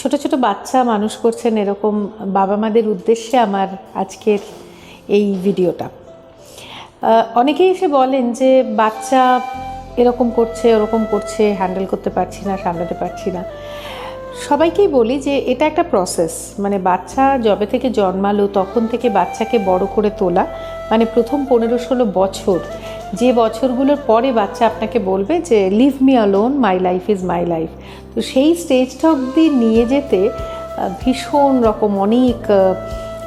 ছোট ছোট বাচ্চা মানুষ করছেন এরকম বাবা মাদের উদ্দেশ্যে আমার আজকের এই ভিডিওটা। অনেকেই এসে বলেন যে বাচ্চা এরকম করছে ওরকম করছে, হ্যান্ডেল করতে পারছি না, সামলাতে পারছি না। সবাইকেই বলি যে এটা একটা প্রসেস, মানে বাচ্চা যবে থেকে জন্মালো তখন থেকে বাচ্চাকে বড় করে তোলা, মানে প্রথম 15-16 বছর, যে বছরগুলোর পরে বাচ্চা আপনাকে বলবে যে leave me alone, my life is my life. তো সেই স্টেজটা অবধি নিয়ে যেতে ভীষণ রকম অনেক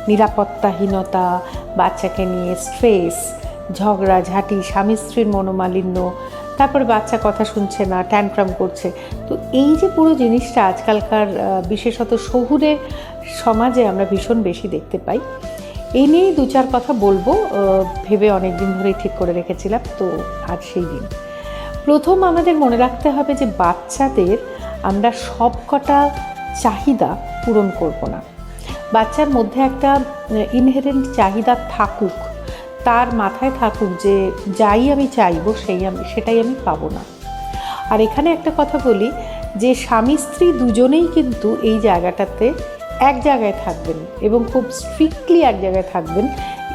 নিরাপত্তাহীনতা, বাচ্চাকে নিয়ে স্ট্রেস, ঝগড়াঝাঁটি, স্বামী স্ত্রীর মনোমালিন্য, তারপরে বাচ্চা কথা শুনছে না, ট্যান্ট্রাম করছে। তো এই যে পুরো জিনিসটা আজকালকার বিশেষত শহুরে সমাজে আমরা ভীষণ বেশি দেখতে পাই। এই নিয়েই 2-4 কথা বলবো ভেবে অনেক দিন ধরেই ঠিক করে রেখেছিলাম, তো আজ সেই দিন। প্রথম আমাদের মনে রাখতে হবে যে বাচ্চাদের আমরা সব কটা চাহিদা পূরণ করব না। বাচ্চার মধ্যে একটা ইনহেরেন্ট চাহিদা থাকুক, তার মাথায় থাকুক যে যাই আমি চাইবো সেটাই আমি পাবো না। আর এখানে একটা কথা বলি যে স্বামী স্ত্রী দুজনেই কিন্তু এই জায়গাটাতে এক জায়গায় থাকবেন এবং খুব স্ট্রিক্টলি এক জায়গায় থাকবেন।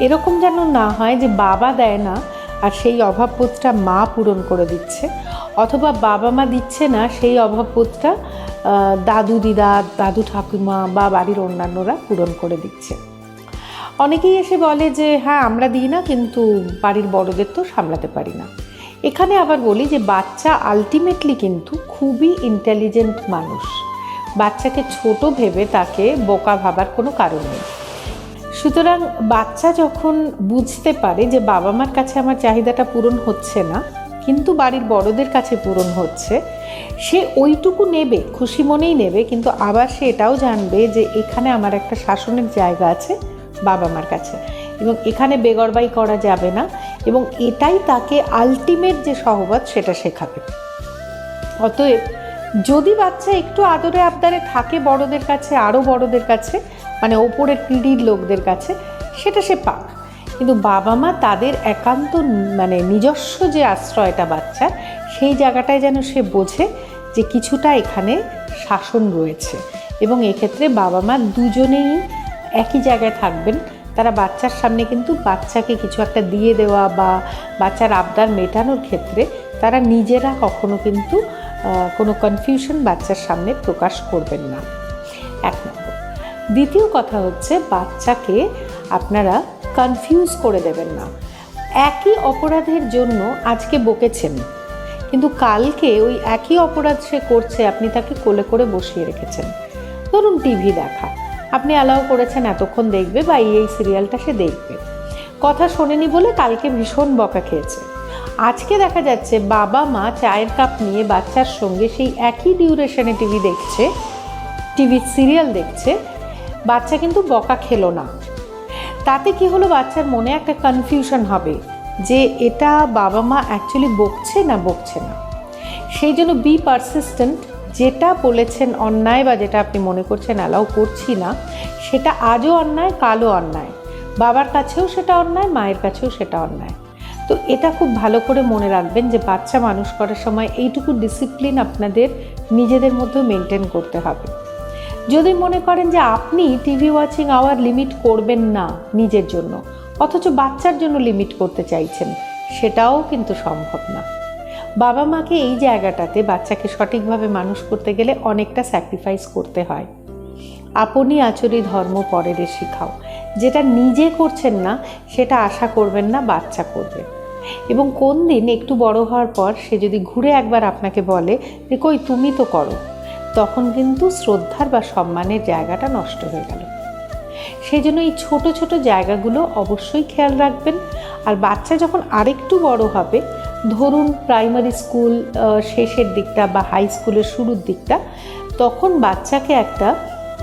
এরকম যেন না হয় যে বাবা দেয় না আর সেই অভাববোধটা মা পূরণ করে দিচ্ছে, অথবা বাবা মা দিচ্ছে না সেই অভাববোধটা দাদু দিদা, দাদু ঠাকুমা বা বাড়ির অন্যান্যরা পূরণ করে দিচ্ছে। অনেকেই এসে বলে যে হ্যাঁ আমরা দিই না, কিন্তু বাড়ির বড়দের তো সামলাতে পারি না। এখানে আবার বলি যে বাচ্চা আলটিমেটলি কিন্তু খুবই ইন্টেলিজেন্ট মানুষ। বাচ্চাকে ছোট ভেবে তাকে বোকা ভাবার কোনো কারণ নেই। সুতরাং বাচ্চা যখন বুঝতে পারে যে বাবা মার কাছে আমার চাহিদাটা পূরণ হচ্ছে না, কিন্তু বাড়ির বড়দের কাছে পূরণ হচ্ছে, সে ওইটুকু নেবে, খুশি মনেই নেবে, কিন্তু আবার সে এটাও জানবে যে এখানে আমার একটা শাসনের জায়গা আছে বাবা মার কাছে, এবং এখানে বেগরবাই করা যাবে না, এবং এটাই তাকে আলটিমেট যে সহবত সেটা শেখাবে। অতএব যদি বাচ্চা একটু আদরে আবদারে থাকে বড়দের কাছে, আরও বড়দের কাছে, মানে ওপরের পিঢ়ির লোকদের কাছে, সেটা সে পাক, কিন্তু বাবা মা তাদের একান্ত মানে নিজস্ব যে আশ্রয়টা বাচ্চার, সেই জায়গাটায় যেন সে বোঝে যে কিছুটা এখানে শাসন রয়েছে, এবং এক্ষেত্রে বাবা মা দুজনেই একই জায়গায় থাকবেন। তারা বাচ্চার সামনে কিন্তু বাচ্চাকে কিছু একটা দিয়ে দেওয়া বা বাচ্চার আবদার মেটানোর ক্ষেত্রে তারা নিজেরা কখনো কিন্তু কোনো কনফিউশন বাচ্চার সামনে প্রকাশ করবেন না, 1 নম্বর। দ্বিতীয় কথা হচ্ছে বাচ্চাকে আপনারা কনফিউজ করে দেবেন না। একই অপরাধের জন্য আজকে বকেছেন, কিন্তু কালকে ওই একই অপরাধ সে করছে, আপনি তাকে কোলে করে বসিয়ে রেখেছেন। ধরুন টিভি দেখা, আপনি অ্যালাউ করেছেন এতক্ষণ দেখবে বা এই সিরিয়ালটা সে দেখবে, কথা শোনেনি বলে কালকে ভীষণ বকা খেয়েছে। আজকে দেখা যাচ্ছে বাবা মা চায়ের কাপ নিয়ে বাচ্চার সঙ্গে সেই একই ডিউরেশনে টিভি সিরিয়াল দেখছে, বাচ্চা কিন্তু বকা খেলো না। তাতে কি হলো, বাচ্চার মনে একটা কনফিউশন হবে যে এটা বাবা মা অ্যাকচুয়ালি বকছে না বকছে না। সেই জন্য বি পারসিস্টেন্ট, যেটা বলেছেন অন্যায় বা যেটা আপনি মনে করছেন অ্যালাউ করছি না, সেটা আজও অন্যায়, কালও অন্যায়, বাবার কাছেও সেটা অন্যায়, মায়ের কাছেও সেটা অন্যায়। তো এটা খুব ভালো করে মনে রাখবেন যে বাচ্চা মানুষ করার সময় এইটুকু ডিসিপ্লিন আপনাদের নিজেদের মধ্যে মেনটেন করতে হবে। যদি মনে করেন যে আপনি টিভি ওয়াচিং আওয়ার লিমিট করবেন না নিজের জন্য, অথচ বাচ্চার জন্য লিমিট করতে চাইছেন, সেটাও কিন্তু সম্ভব না। বাবা মাকে এই জায়গাটাতে বাচ্চাকে সঠিকভাবে মানুষ করতে গেলে অনেকটা স্যাক্রিফাইস করতে হয়। আপনি আচরি ধর্ম পরের শিখাও, যেটা নিজে করছেন না সেটা আশা করবেন না বাচ্চা করবে। এবং কোন দিন একটু বড় হওয়ার পর সে যদি ঘুরে একবার আপনাকে বলে যে কই তুমি তো করো, তখন কিন্তু শ্রদ্ধার বা সম্মানের জায়গাটা নষ্ট হয়ে গেল। সেই জন্য এই ছোট ছোট জায়গাগুলো অবশ্যই খেয়াল রাখবেন। আর বাচ্চা যখন আরেকটু বড় হবে, ধরুন প্রাইমারি স্কুল শেষের দিকটা বা হাই স্কুলের শুরুর দিকটা, তখন বাচ্চাকে একটা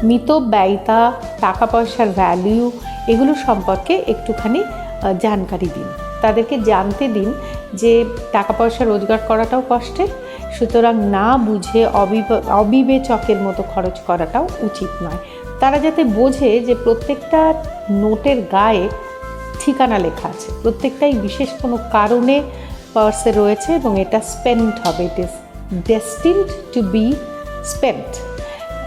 মিতব্যয়িতা, টাকা পয়সার ভ্যালু, এগুলো সম্পর্কে একটুখানি জানকারি দিন। তাদেরকে জানতে দিন যে টাকা পয়সা রোজগার করাটাও কষ্টের, সুতরাং না বুঝে অবিবেচকের মতো খরচ করাটাও উচিত নয়। তারা যাতে বোঝে যে প্রত্যেকটা নোটের গায়ে ঠিকানা লেখা আছে, প্রত্যেকটাই বিশেষ কোনো কারণে পার্সে রয়েছে এবং এটা স্পেন্ট হবে, it is destined to be spent.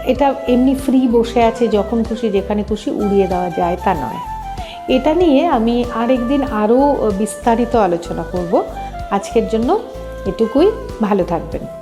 এটা এমনি ফ্রি বসে আছে, যখন খুশি যেখানে খুশি উড়িয়ে দেওয়া যায় তা নয়। এটা নিয়ে আমি আরেকদিন আরও বিস্তারিত আলোচনা করব। আজকের জন্য এটুকুই। ভালো থাকবেন।